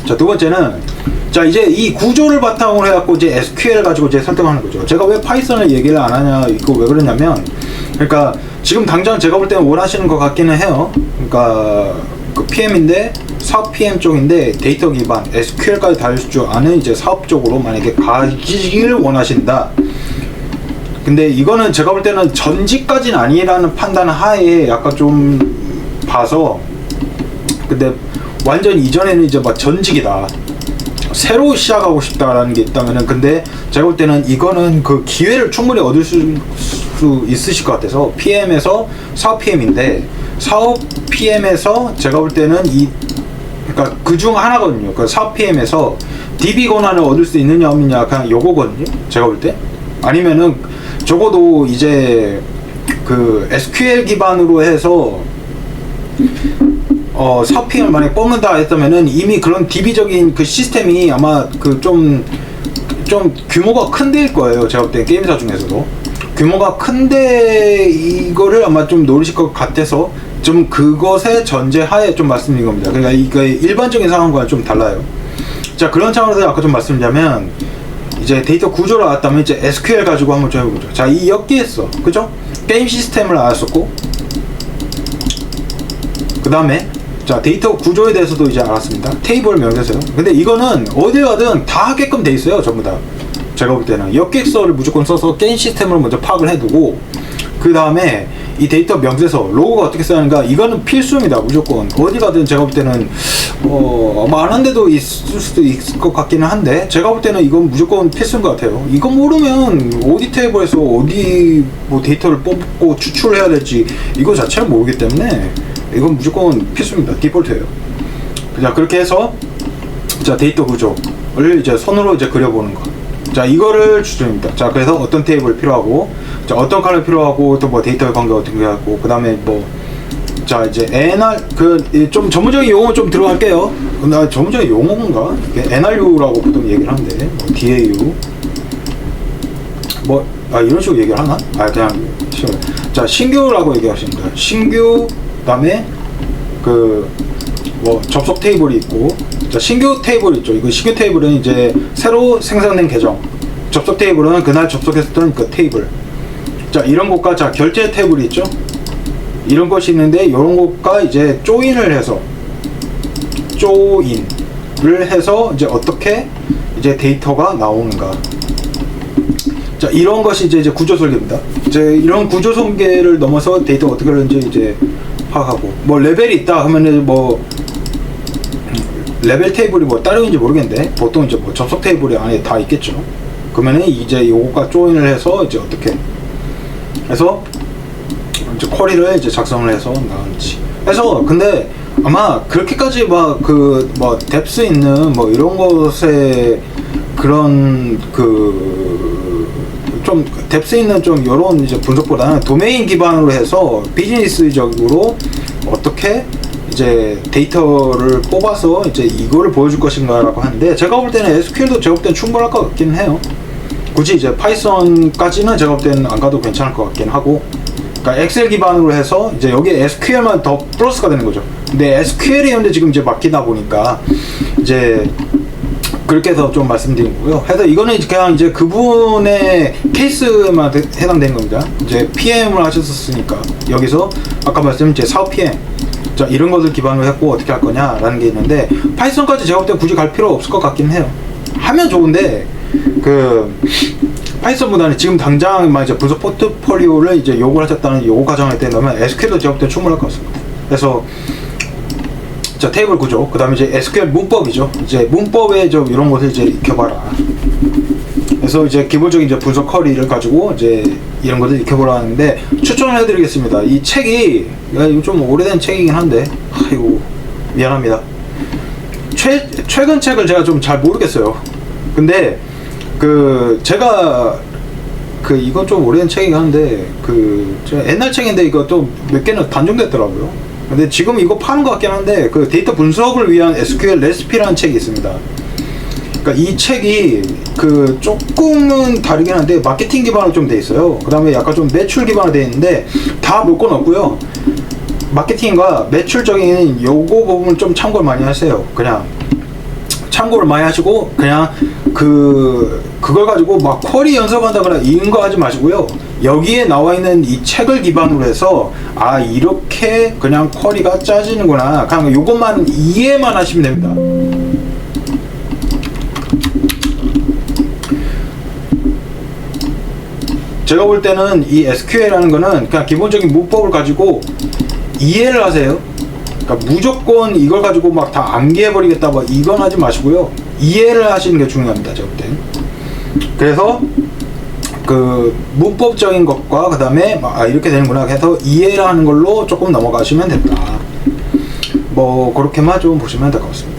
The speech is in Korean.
자, 두 번째는 자 이제 이 구조를 바탕으로 해갖고 이제 SQL 가지고 이제 설득하는 거죠. 제가 왜 파이썬을 얘기를 안 하냐 이거 왜 그러냐면 그러니까 지금 당장 제가 볼 때는 원하시는 것 같기는 해요. 그러니까 그 PM인데 사업 PM 쪽인데 데이터 기반 SQL까지 다룰 줄 아는 이제 사업 쪽으로 만약에 가기를 원하신다. 근데 이거는 제가 볼 때는 전직까지는 아니라는 판단 하에 약간 좀 봐서 근데 완전 이전에는 이제 막 전직이다. 새로 시작하고 싶다라는 게 있다면은 근데 제가 볼 때는 이거는 그 기회를 충분히 얻을 수 있으실 것 같아서 PM에서 사업 PM인데 사업 PM에서 제가 볼 때는 그러니까 그 중 하나거든요. 그 사업 PM에서 DB 권한을 얻을 수 있느냐 없느냐 그냥 요거거든요. 제가 볼 때 아니면은 적어도 이제 그 SQL 기반으로 해서 사업 PM을 만약에 뽑는다 했다면은 이미 그런 DB적인 그 시스템이 아마 그 좀 규모가 큰 데일 거예요. 제가 볼 때 게임사 중에서도 규모가 큰데 이거를 아마 좀 노리실 것 같아서 좀 그것의 전제하에 좀 말씀드린 겁니다. 그러니까 이게 일반적인 상황과는 좀 달라요. 자, 그런 차원에서 아까 좀 말씀드리자면 이제 데이터 구조를 알았다면 이제 SQL 가지고 한번 좀 해보죠. 자, 이 엮기했어, 그죠? 게임 시스템을 알았었고 그 다음에 자 데이터 구조에 대해서도 이제 알았습니다. 테이블 명세서요. 근데 이거는 어디 가든 다 하게끔 돼 있어요. 전부 다. 제가 볼 때는 역객서를 무조건 써서 게임 시스템을 먼저 파악을 해두고 그 다음에 이 데이터 명세서 로고가 어떻게 쓰는가 이거는 필수입니다. 무조건 어디 가든 제가 볼 때는 많은 데도 있을 수도 있을 것 같기는 한데 제가 볼 때는 이건 무조건 필수인 것 같아요. 이거 모르면 어디 테이블에서 어디 뭐 데이터를 뽑고 추출해야 될지 이거 자체를 모르기 때문에 이건 무조건 필수입니다. 디폴트예요. 자, 그렇게 해서 자 데이터 구조를 이제 손으로 이제 그려보는 거. 자, 이거를 추천입니다. 자, 그래서 어떤 테이블 필요하고, 자, 어떤 컬러 필요하고, 또 뭐 데이터의 관계 어떻게 하고, 그 다음에 뭐, 자, 이제 NR, 좀 전문적인 용어 좀 들어갈게요. 나 전문적인 용어인가? 이게 NRU라고 보통 얘기를 하는데, 뭐 DAU. 뭐, 이런 식으로 얘기를 하나? 그냥, 자, 신규라고 얘기하십니다. 신규, 그 다음에, 뭐, 접속 테이블이 있고, 자, 신규 테이블 있죠. 이거 신규 테이블은 이제 새로 생성된 계정. 접속 테이블은 그날 접속했었던 그 테이블. 자, 이런 것과 자, 결제 테이블이 있죠. 이런 것이 있는데, 이런 것과 이제 조인을 해서, 조인을 해서 이제 어떻게 이제 데이터가 나오는가. 자, 이런 것이 이제 구조 설계입니다. 이제 이런 구조 설계를 넘어서 데이터가 어떻게 하는지 이제 파악하고, 뭐 레벨이 있다 하면은 뭐 레벨 테이블이 뭐 따로인지 모르겠는데 보통 이제 뭐 접속 테이블이 안에 다 있겠죠. 그러면은 이제 요거가 조인을 해서 이제 어떻게 해서 이제 쿼리를 이제 작성을 해서 나오는지. 그래서 근데 아마 그렇게까지 막 뭐 뎁스 있는 뭐 이런 것에 그런 좀 뎁스 있는 좀 요런 이제 분석보다는 도메인 기반으로 해서 비즈니스적으로 어떻게 이제 데이터를 뽑아서 이제 이거를 보여줄 것인가라고 하는데 제가 볼 때는 SQL도 제가 볼 때는 충분할 것 같긴 해요. 굳이 이제 파이썬까지는 제가 볼 때는 안 가도 괜찮을 것 같긴 하고, 그러니까 엑셀 기반으로 해서 이제 여기에 SQL만 더 플러스가 되는 거죠. 근데 SQL이 현재 지금 이제 막히다 보니까 이제 그렇게 해서 좀 말씀드린 거고요. 해서 이거는 그냥 이제 그분의 케이스만 해당되는 겁니다. 이제 PM을 하셨었으니까 여기서 아까 말씀드린 이제 사업 PM. 자, 이런 것을 기반으로 했고 어떻게 할 거냐라는 게 있는데 파이썬까지 제가 볼 때 굳이 갈 필요 없을 것 같긴 해요. 하면 좋은데 파이썬보다는 지금 당장 이제 분석 포트폴리오를 이제 요구를 하셨다는 요구 과정을 떼놓으면 SQL도 제가 볼 때 충분할 것 같습니다. 그래서 자, 테이블 구조, 그 다음에 이제 SQL 문법이죠. 이제 문법에 좀 이런 것을 이제 익혀봐라. 그래서 이제 기본적인 이제 분석 쿼리를 가지고 이제 이런 것을 익혀보라 하는데 추천을 해드리겠습니다. 이 책이 이거 좀 오래된 책이긴 한데 아이고 미안합니다. 최근 책을 제가 좀 잘 모르겠어요. 근데 제가 이건 좀 오래된 책이긴 한데 옛날 책인데 이거 또 몇 개는 단종됐더라고요. 근데 지금 이거 파는 것 같긴 한데 데이터 분석을 위한 SQL 레시피라는 책이 있습니다. 그러니까 이 책이 조금은 다르긴 한데 마케팅 기반으로 좀 돼 있어요. 그 다음에 약간 좀 매출 기반으로 돼 있는데 다 묶어 놓고요. 마케팅과 매출적인 요거 부분 좀 참고를 많이 하세요. 그냥 참고를 많이 하시고 그냥 그걸 가지고 막 쿼리 연습한다거나 이런 거 하지 마시고요. 여기에 나와 있는 이 책을 기반으로 해서 아 이렇게 그냥 쿼리가 짜지는구나, 그냥 요것만 이해만 하시면 됩니다. 제가 볼 때는 이 SQL이라는 거는 그냥 기본적인 문법을 가지고 이해를 하세요. 그러니까 무조건 이걸 가지고 막 다 암기해버리겠다 뭐 이건 하지 마시고요. 이해를 하시는 게 중요합니다. 제가 볼 땐. 그래서 그 문법적인 것과 그 다음에 이렇게 되는구나 해서 이해를 하는 걸로 조금 넘어가시면 됩니다. 뭐 그렇게만 좀 보시면 될 것 같습니다.